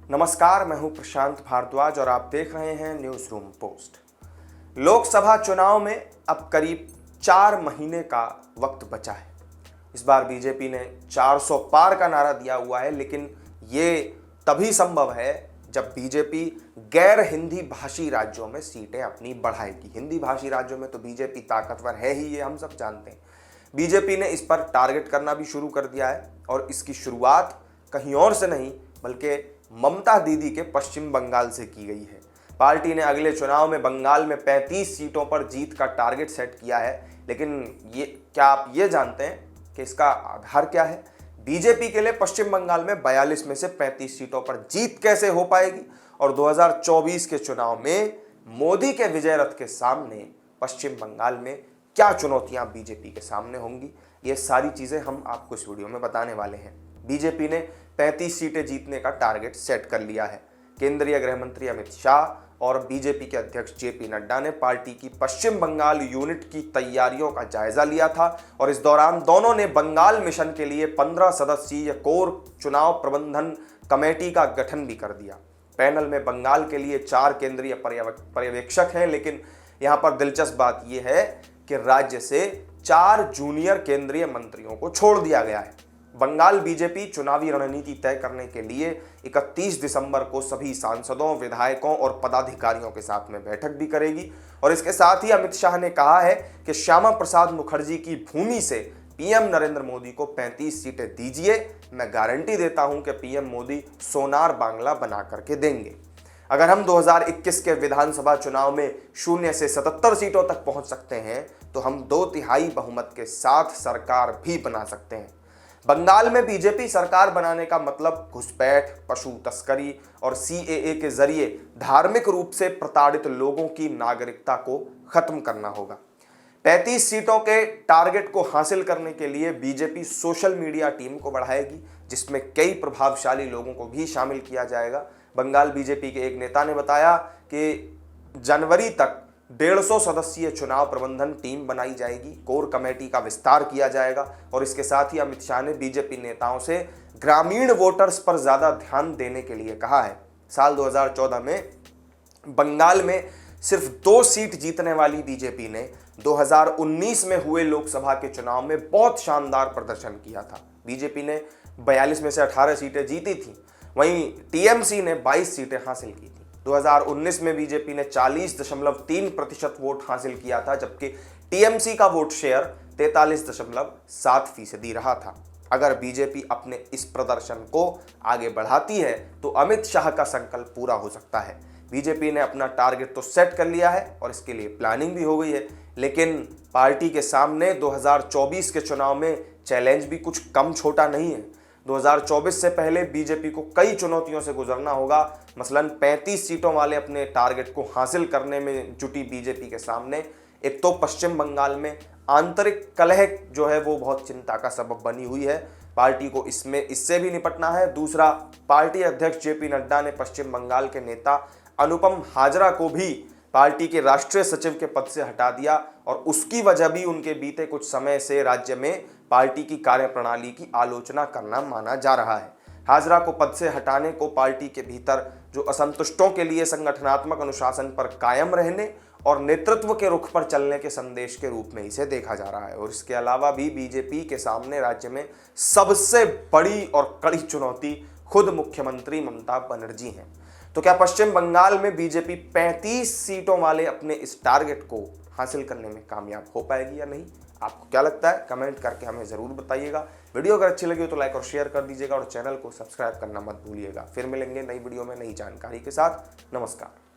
नमस्कार, मैं हूं प्रशांत भारद्वाज और आप देख रहे हैं न्यूज रूम पोस्ट। लोकसभा चुनाव में अब करीब 4 महीने का वक्त बचा है। इस बार बीजेपी ने 400 पार का नारा दिया हुआ है, लेकिन ये तभी संभव है जब बीजेपी गैर हिंदी भाषी राज्यों में सीटें अपनी बढ़ाएगी। हिंदी भाषी राज्यों में तो बीजेपी ताकतवर है ही, ये हम सब जानते हैं। बीजेपी ने इस पर टारगेट करना भी शुरू कर दिया है और इसकी शुरुआत कहीं और से नहीं बल्कि ममता दीदी के पश्चिम बंगाल से की गई है। पार्टी ने अगले चुनाव में बंगाल में 35 सीटों पर जीत का टारगेट सेट किया है, लेकिन क्या आप ये जानते हैं कि इसका आधार क्या है? बीजेपी के लिए पश्चिम बंगाल में 42 में से 35 सीटों पर जीत कैसे हो पाएगी और 2024 के चुनाव में मोदी के विजय रथ के सामने पश्चिम बंगाल में क्या चुनौतियां बीजेपी के सामने होंगी, ये सारी चीजें हम आपको इस वीडियो में बताने वाले हैं। बीजेपी ने 35 सीटें जीतने का टारगेट सेट कर लिया है। केंद्रीय गृह मंत्री अमित शाह और बीजेपी के अध्यक्ष जेपी नड्डा ने पार्टी की पश्चिम बंगाल यूनिट की तैयारियों का जायजा लिया था और इस दौरान दोनों ने बंगाल मिशन के लिए 15 सदस्यीय कोर चुनाव प्रबंधन कमेटी का गठन भी कर दिया। पैनल में बंगाल के लिए 4 केंद्रीय पर्यवेक्षक हैं, लेकिन यहां पर दिलचस्प बात यह है कि राज्य से 4 जूनियर केंद्रीय मंत्रियों को छोड़ दिया गया है। बंगाल बीजेपी चुनावी रणनीति तय करने के लिए 31 दिसंबर को सभी सांसदों, विधायकों और पदाधिकारियों के साथ में बैठक भी करेगी और इसके साथ ही अमित शाह ने कहा है कि श्यामा प्रसाद मुखर्जी की भूमि से पीएम नरेंद्र मोदी को 35 सीटें दीजिए, मैं गारंटी देता हूं कि पीएम मोदी सोनार बांग्ला बना करके देंगे। अगर हम 2021 के विधानसभा चुनाव में 0 से 77 सीटों तक पहुंच सकते हैं तो हम 2/3 बहुमत के साथ सरकार भी बना सकते हैं। बंगाल में बीजेपी सरकार बनाने का मतलब घुसपैठ, पशु तस्करी और सीएए के जरिए धार्मिक रूप से प्रताड़ित लोगों की नागरिकता को खत्म करना होगा। 35 सीटों के टारगेट को हासिल करने के लिए बीजेपी सोशल मीडिया टीम को बढ़ाएगी, जिसमें कई प्रभावशाली लोगों को भी शामिल किया जाएगा। बंगाल बीजेपी के एक नेता ने बताया कि जनवरी तक 150 सदस्यीय चुनाव प्रबंधन टीम बनाई जाएगी, कोर कमेटी का विस्तार किया जाएगा और इसके साथ ही अमित शाह ने बीजेपी नेताओं से ग्रामीण वोटर्स पर ज्यादा ध्यान देने के लिए कहा है। साल 2014 में बंगाल में सिर्फ 2 सीट जीतने वाली बीजेपी ने 2019 में हुए लोकसभा के चुनाव में बहुत शानदार प्रदर्शन किया था। बीजेपी ने 42 में से 18 सीटें जीती थी, वहीं टीएमसी ने 22 सीटें हासिल की थी। 2019 में बीजेपी ने 40.3% वोट हासिल किया था, जबकि टीएमसी का वोट शेयर 43.7% रहा था। अगर बीजेपी अपने इस प्रदर्शन को आगे बढ़ाती है तो अमित शाह का संकल्प पूरा हो सकता है। बीजेपी ने अपना टारगेट तो सेट कर लिया है और इसके लिए प्लानिंग भी हो गई है, लेकिन पार्टी के सामने 2024 के चुनाव में चैलेंज भी कुछ कम छोटा नहीं है। 2024 से पहले बीजेपी को कई चुनौतियों से गुजरना होगा। मसलन 35 सीटों वाले अपने टारगेट को हासिल करने में जुटी बीजेपी के सामने एक तो पश्चिम बंगाल में आंतरिक कलह जो है वो बहुत चिंता का सबब बनी हुई है, पार्टी को इससे भी निपटना है। दूसरा, पार्टी अध्यक्ष जेपी नड्डा ने पश्चिम बंगाल के नेता अनुपम हाजरा को भी पार्टी के राष्ट्रीय सचिव के पद से हटा दिया और उसकी वजह भी उनके बीते कुछ समय से राज्य में पार्टी की कार्यप्रणाली की आलोचना करना माना जा रहा है। हाजरा को पद से हटाने को पार्टी के भीतर जो असंतुष्टों के लिए संगठनात्मक अनुशासन पर कायम रहने और नेतृत्व के रुख पर चलने के संदेश के रूप में इसे देखा जा रहा है। और इसके अलावा भी बीजेपी के सामने राज्य में सबसे बड़ी और कड़ी चुनौती खुद मुख्यमंत्री ममता बनर्जी हैं। तो क्या पश्चिम बंगाल में बीजेपी 35 सीटों वाले अपने इस टारगेट को हासिल करने में कामयाब हो पाएगी या नहीं? आपको क्या लगता है? कमेंट करके हमें जरूर बताइएगा। वीडियो अगर अच्छी लगी हो तो लाइक और शेयर कर दीजिएगा और चैनल को सब्सक्राइब करना मत भूलिएगा। फिर मिलेंगे नई वीडियो में नई जानकारी के साथ। नमस्कार।